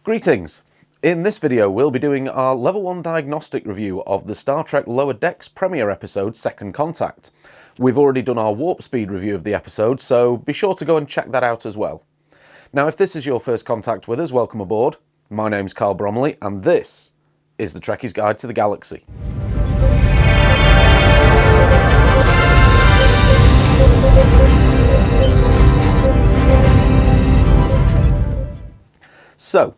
Greetings! In this video we'll be doing our Level 1 Diagnostic review of the Star Trek Lower Decks premiere episode Second Contact. We've already done our warp speed review of the episode, so be sure to go and check that out as well. Now if this is your first contact with us, welcome aboard. My name's Carl Bromley and this is the Trekkie's Guide to the Galaxy. So,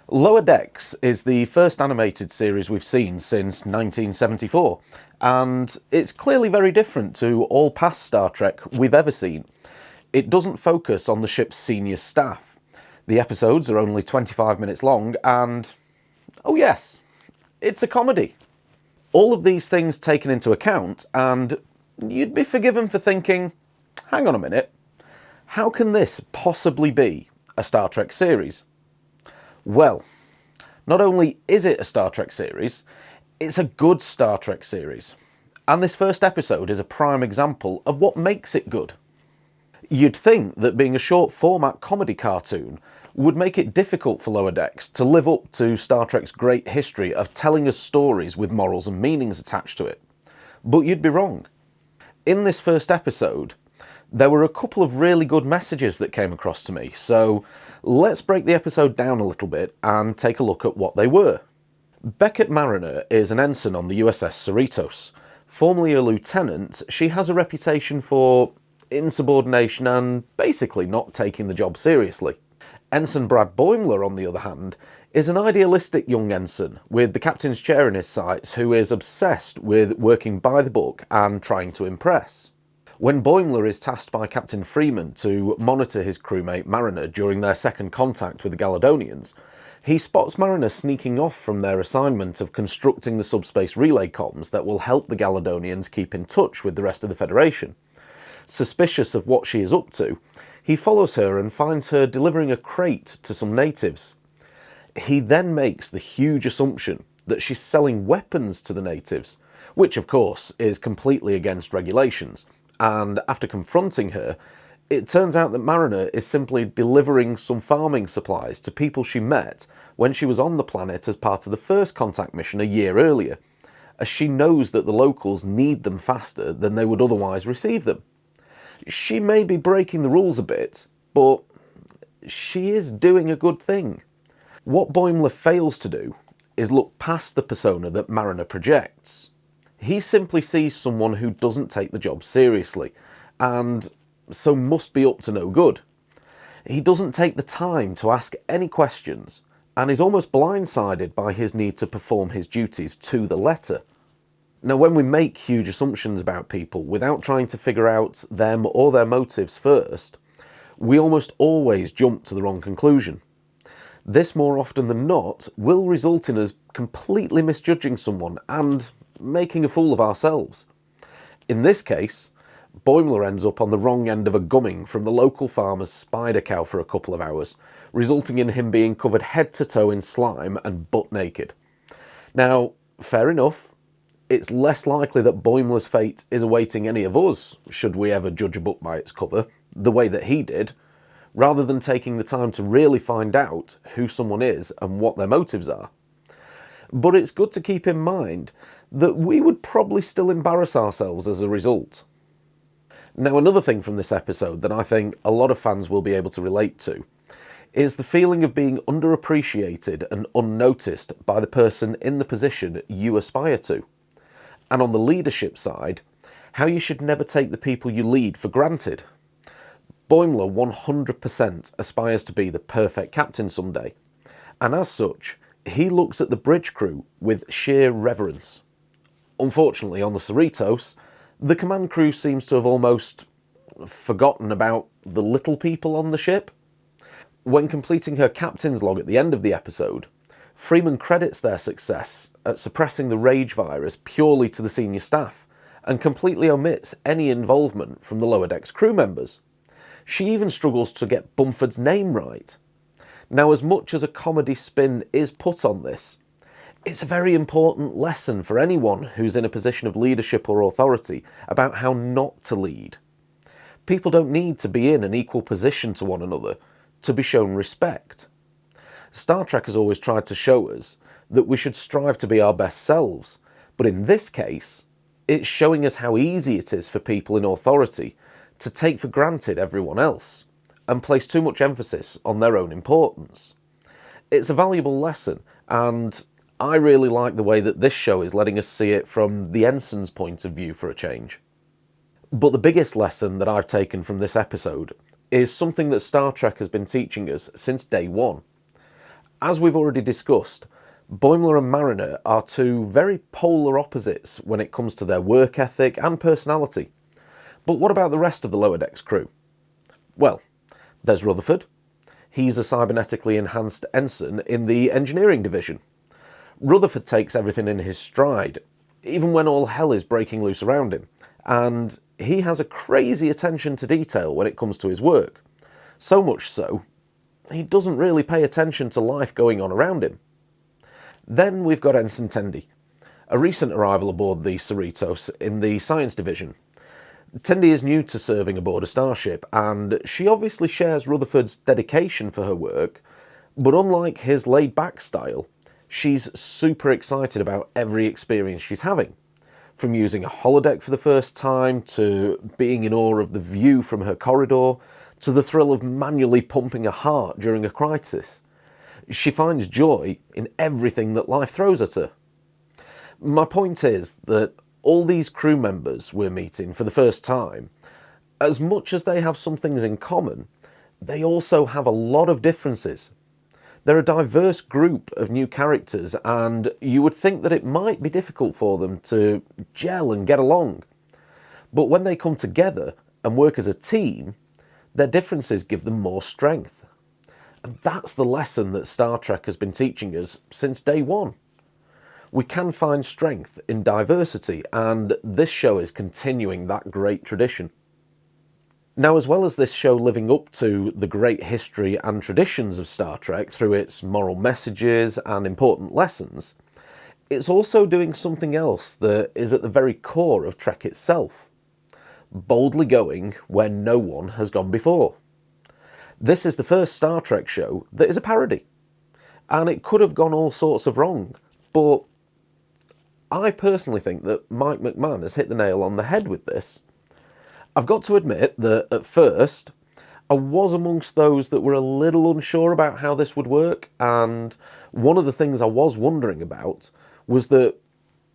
Lower Decks is the first animated series we've seen since 1974, and it's clearly very different to all past Star Trek we've ever seen. It doesn't focus on the ship's senior staff. The episodes are only 25 minutes long, and oh yes, it's a comedy. All of these things taken into account, and you'd be forgiven for thinking, hang on a minute, how can this possibly be a Star Trek series? Well, not only is it a Star Trek series, it's a good Star Trek series. And this first episode is a prime example of what makes it good. You'd think that being a short format comedy cartoon would make it difficult for Lower Decks to live up to Star Trek's great history of telling us stories with morals and meanings attached to it. But you'd be wrong. In this first episode, there were a couple of really good messages that came across to me, so let's break the episode down a little bit and take a look at what they were. Beckett Mariner is an ensign on the USS Cerritos. Formerly a lieutenant, she has a reputation for insubordination and basically not taking the job seriously. Ensign Brad Boimler, on the other hand, is an idealistic young ensign with the captain's chair in his sights who is obsessed with working by the book and trying to impress. When Boimler is tasked by Captain Freeman to monitor his crewmate Mariner during their second contact with the Galadonians, he spots Mariner sneaking off from their assignment of constructing the subspace relay comms that will help the Galadonians keep in touch with the rest of the Federation. Suspicious of what she is up to, he follows her and finds her delivering a crate to some natives. He then makes the huge assumption that she's selling weapons to the natives, which of course is completely against regulations. And after confronting her, it turns out that Mariner is simply delivering some farming supplies to people she met when she was on the planet as part of the first contact mission a year earlier, as she knows that the locals need them faster than they would otherwise receive them. She may be breaking the rules a bit, but she is doing a good thing. What Boimler fails to do is look past the persona that Mariner projects. He simply sees someone who doesn't take the job seriously, and so must be up to no good. He doesn't take the time to ask any questions, and is almost blindsided by his need to perform his duties to the letter. Now, when we make huge assumptions about people without trying to figure out them or their motives first, we almost always jump to the wrong conclusion. This, more often than not, will result in us completely misjudging someone and making a fool of ourselves. In this case, Boimler ends up on the wrong end of a gumming from the local farmer's spider cow for a couple of hours, resulting in him being covered head to toe in slime and butt naked. Now, fair enough, it's less likely that Boimler's fate is awaiting any of us, should we ever judge a book by its cover, the way that he did, rather than taking the time to really find out who someone is and what their motives are. But it's good to keep in mind that we would probably still embarrass ourselves as a result. Now, another thing from this episode that I think a lot of fans will be able to relate to is the feeling of being underappreciated and unnoticed by the person in the position you aspire to. And on the leadership side, how you should never take the people you lead for granted. Boimler 100% aspires to be the perfect captain someday, and as such, he looks at the bridge crew with sheer reverence. Unfortunately, on the Cerritos, the command crew seems to have almost forgotten about the little people on the ship. When completing her captain's log at the end of the episode, Freeman credits their success at suppressing the rage virus purely to the senior staff, and completely omits any involvement from the Lower Decks crew members. She even struggles to get Bumford's name right. Now, as much as a comedy spin is put on this, it's a very important lesson for anyone who's in a position of leadership or authority about how not to lead. People don't need to be in an equal position to one another to be shown respect. Star Trek has always tried to show us that we should strive to be our best selves, but in this case, it's showing us how easy it is for people in authority to take for granted everyone else and place too much emphasis on their own importance. It's a valuable lesson, and I really like the way that this show is letting us see it from the ensign's point of view for a change. But the biggest lesson that I've taken from this episode is something that Star Trek has been teaching us since day one. As we've already discussed, Boimler and Mariner are two very polar opposites when it comes to their work ethic and personality. But what about the rest of the Lower Decks crew? Well, there's Rutherford. He's a cybernetically enhanced ensign in the engineering division. Rutherford takes everything in his stride, even when all hell is breaking loose around him, and he has a crazy attention to detail when it comes to his work. So much so, he doesn't really pay attention to life going on around him. Then we've got Ensign Tendi, a recent arrival aboard the Cerritos in the science division. Tendi is new to serving aboard a starship, and she obviously shares Rutherford's dedication for her work, but unlike his laid-back style, she's super excited about every experience she's having. From using a holodeck for the first time, to being in awe of the view from her corridor, to the thrill of manually pumping a heart during a crisis. She finds joy in everything that life throws at her. My point is that all these crew members we're meeting for the first time, as much as they have some things in common, they also have a lot of differences. They're a diverse group of new characters, and you would think that it might be difficult for them to gel and get along. But when they come together and work as a team, their differences give them more strength. And that's the lesson that Star Trek has been teaching us since day one. We can find strength in diversity, and this show is continuing that great tradition. Now, as well as this show living up to the great history and traditions of Star Trek through its moral messages and important lessons, it's also doing something else that is at the very core of Trek itself: boldly going where no one has gone before. This is the first Star Trek show that is a parody, and it could have gone all sorts of wrong, but I personally think that Mike McMahon has hit the nail on the head with this. I've got to admit that at first I was amongst those that were a little unsure about how this would work, and one of the things I was wondering about was that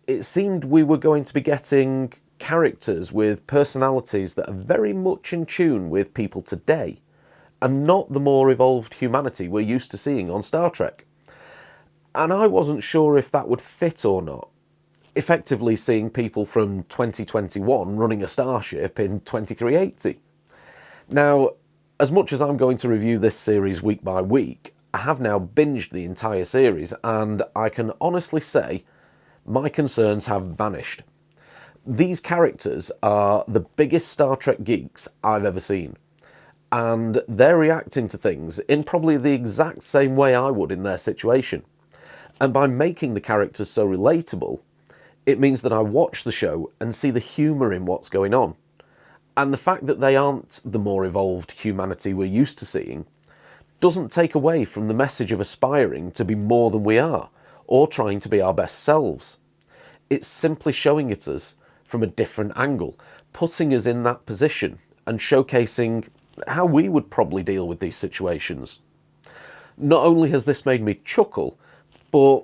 it seemed we were going to be getting characters with personalities that are very much in tune with people today, and not the more evolved humanity we're used to seeing on Star Trek. And I wasn't sure if that would fit or not, effectively seeing people from 2021 running a starship in 2380. Now, as much as I'm going to review this series week by week, I have now binged the entire series, and I can honestly say my concerns have vanished. These characters are the biggest Star Trek geeks I've ever seen, and they're reacting to things in probably the exact same way I would in their situation. And by making the characters so relatable, it means that I watch the show and see the humour in what's going on. And the fact that they aren't the more evolved humanity we're used to seeing doesn't take away from the message of aspiring to be more than we are, or trying to be our best selves. It's simply showing it us from a different angle, putting us in that position and showcasing how we would probably deal with these situations. Not only has this made me chuckle, but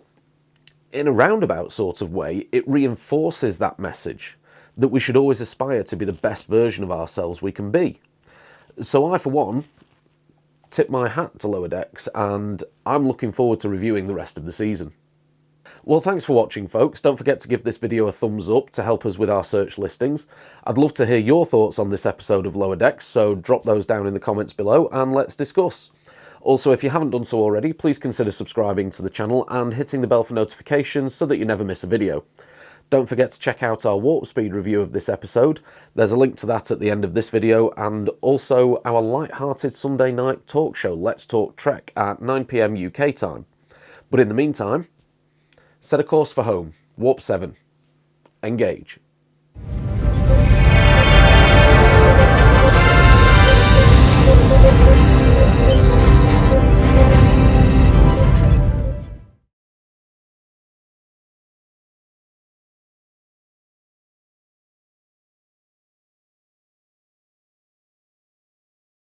in a roundabout sort of way, it reinforces that message that we should always aspire to be the best version of ourselves we can be. So I, for one, tip my hat to Lower Decks, and I'm looking forward to reviewing the rest of the season. Well, thanks for watching, folks. Don't forget to give this video a thumbs up to help us with our search listings. I'd love to hear your thoughts on this episode of Lower Decks, so drop those down in the comments below and let's discuss. Also, if you haven't done so already, please consider subscribing to the channel and hitting the bell for notifications so that you never miss a video. Don't forget to check out our warp speed review of this episode. There's a link to that at the end of this video, and also our light-hearted Sunday night talk show, Let's Talk Trek, at 9 PM UK time. But in the meantime, set a course for home. Warp 7. Engage.